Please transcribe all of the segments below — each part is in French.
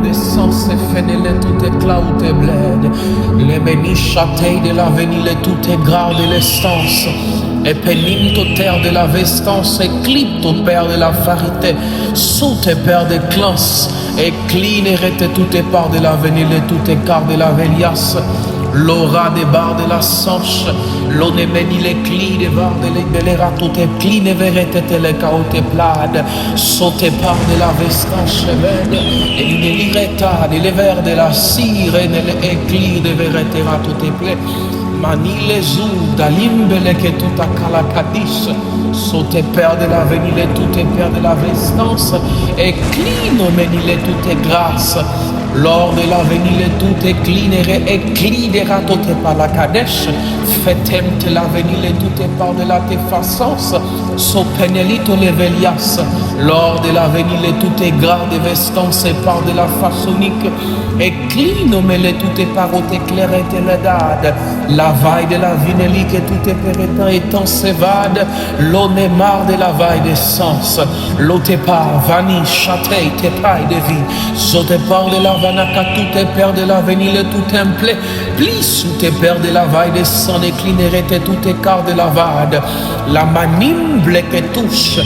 d'essence et fenele tout est cloud et bled. Les bénichatés de l'avenir tout est garde l'estance. Et pénime au terre de la vestance, et clip au père de la farité, sous tes pères de classe, et cline et rete tout est part de l'avenir, tout est quart de la vélias. L'aura des barres de la sanche, l'on est béni les clis des barres de l'ébélera, tout est clean et verrete les caotes plades, sauté par de la vestanche vede, et l'irreta, les vers de la cire, et les éclis de verretera, tout est plein. Mani les ou d'alimbele que tout a calacadis, sauté père de l'avenir, tout est père de la vestance, et clean meni les tout est grâce. Lors de l'avenir, tout est clinéré et clidera tout est par la Kadesh. Faitem te l'avenir, tout est par de la défaçance. So penelito les velias. Lors de l'avenir, tout est garde et vestance et par de la façonique. Et clino, mais tout est par au éclairé et le dade. La vaille de la vinélique et tout est pérétant étant s'évade. L'on est marre de la vaille des sens. L'eau est par vanille, châteille, t'es paille de vie. So te par de la vanaka, tout est père de l'avenir, tout est plein. Plis sous tes pères de la vaille des sang déclinerait et tout est quart de la vade. La manimble que touche,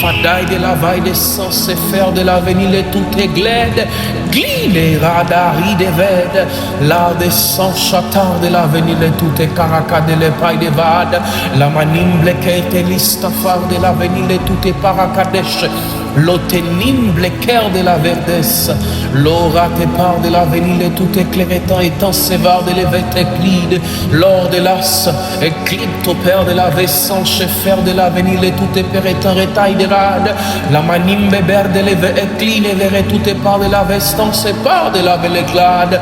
fadaille de la vaille des sang, c'est faire de l'avenir, tout est glède. Gline, radari de vede, l'art des sang chatard de l'avenir, tout est caraca de l'épaille de vade. La manimble que était l'istafar de l'avenir, tout est paracadèche. L'auténimble cœur de la verdesse, l'aura te part de l'avenir, tout éclairetant étant sévard de l'évêque éclide, l'or de l'as, éclipte au père de la vaissance, chef de l'avenir, tout est pérétant rétaille de rade, la manimbe ber de l'évêque écline, et verrait tout est part de la vestance, et part de la belle éclade,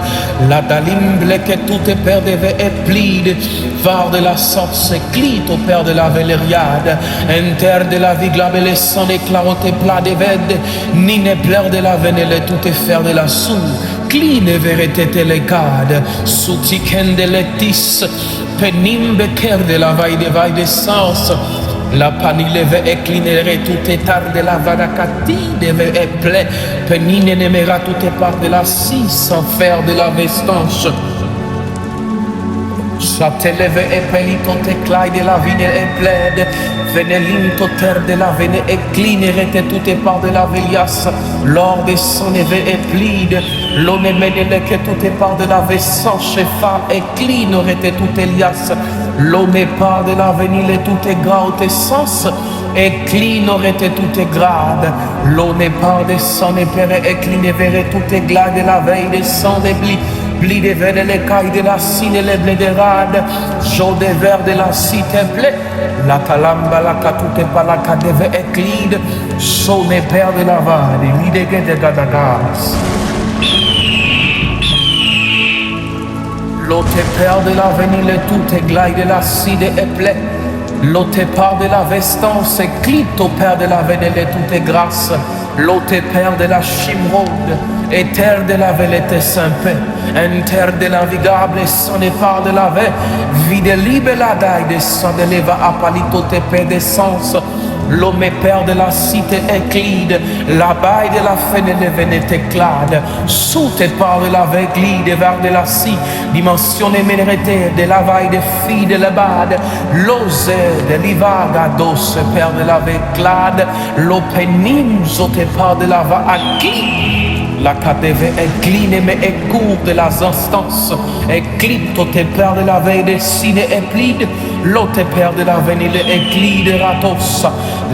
la dalimble que tout est père de éplide, var de la sorte, éclite au père de la velériade, inter de la vie glabelle sans éclaroté plat de vede, ni ne pleure de la venelle, tout est faire de la soue, cline et vérité télécade, soutiken de l'étis, pénimbe cœur de la vaille de sens, la panile ve éclinerait, tout est tard de la vanacati, deve est plein, pénine n'aimera tout est part de la scie, sans faire de la vestance. Châteleve et pelito éclat de la vine et plaide, venelinto terre de la vene et clinerete tout est part de la velias, l'or de son éve et plide, l'on est menele que tout est part de la vessan, chefa et clinorete tout Elias, l'on est part de l'avenir, tout est gras au sens, et clinorete tout est grade, l'on est part de son épère et clinerete tout est glade de la veille des sang des blis. Bli de verre les cailles de la cine et les blés de rade, jaune de verre de la cité blé, la talamba la catute par la cadeve éclide, son père de la vade, l'idée de gadagas. L'autre père de l'avenir, tout est glaï de la cide et blé, l'autre part de la vestance, éclite au père de la vénelle, tout est grâce, l'autre père de la chimrode, et terre de la vélete saint-paix, un terre de navigable, son épar de la veille, vide libre la daille, de son éleva à palito tépé d'essence, l'homme est père de la cité éclide, la baille de la fenêtre venait éclade, sous tes par de la véglide, vers de la scie, dimension éménéretée, de la vaille des filles de la bade, l'osé de l'ivaga, dos, père de la véclade, l'opénime, tes par de la va acquis. La cadeve est cline mais est court de la instance, éclipte tes pères de la veille des cines et plide, l'autre père de la venille éclide ratos,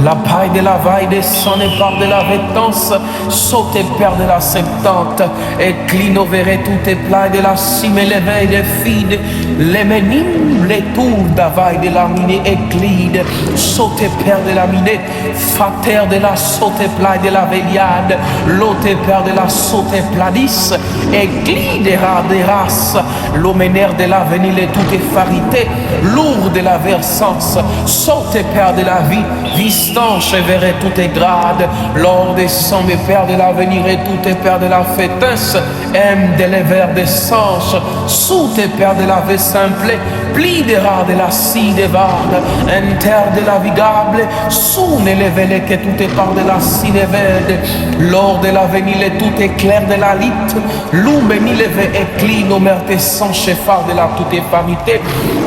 la paille de la vaille des sang et par de la vétance, saute père de la septante, écline au verre tout est plat de la cime et les veilles des fides, les menimes, les tours de la vaille de la mine éclide, saute père de la mine, fater de la saute plat de la veillade, l'autre père de la sauté pladis, et glidera des races, l'homénaire de l'avenir, tout est farité, lourd de la versance, saute père de la vie, vistanche et verré tout est grade, l'or des sangs, mais père de l'avenir et tout est père de la fêtesse, aime de les vers des sangs, sous tes père de la vie simple, pliderà della side vada, enter della vigable, sune le vele che tutte par della sine vede, l'or della venile tout éclair de la lit, lume ni leve e clino merte sans chefar de la toute famité,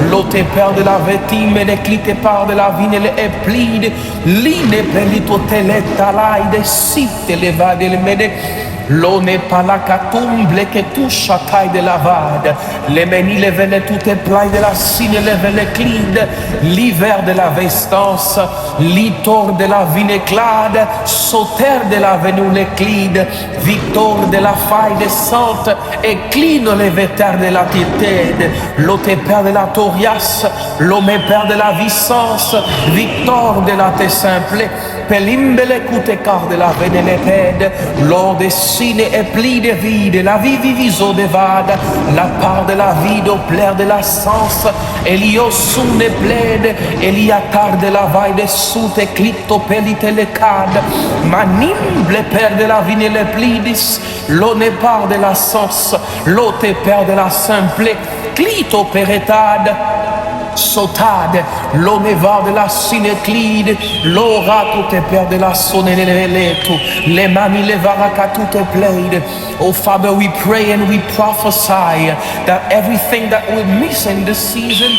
l'ote père de la vetime ne clite par de la vinele e plide, line pelito teletta laide, sitte levade le mede, l'one palacatumble che touche à taille de la vade, les menils les venes toutes plailles de la sine, les venes clide, l'hiver de la vestance, l'itor de la vineclade, sauter de la venule victor de la faille descente, écline les vétères de la titède, l'ôte père de la torias, l'homme père de la vicence, victor de la te simple, pelimbele cute car de la venelepède, l'or des sine et pli de vide, la vie viviso de vade, la part de la vie au plaire de la sens, elio sune plede, elia tar de la vaille de soute, clipto pelite le cade, manimble père de la vine le plidis, l'one part de la sens, l'ote père de la simple, clito peretade, sotade, l'one va de la sineclide, l'ora tutte per de la soneleletu, le mani le varaka tutte played. Oh Father, we pray and we prophesy that everything that we miss in this season,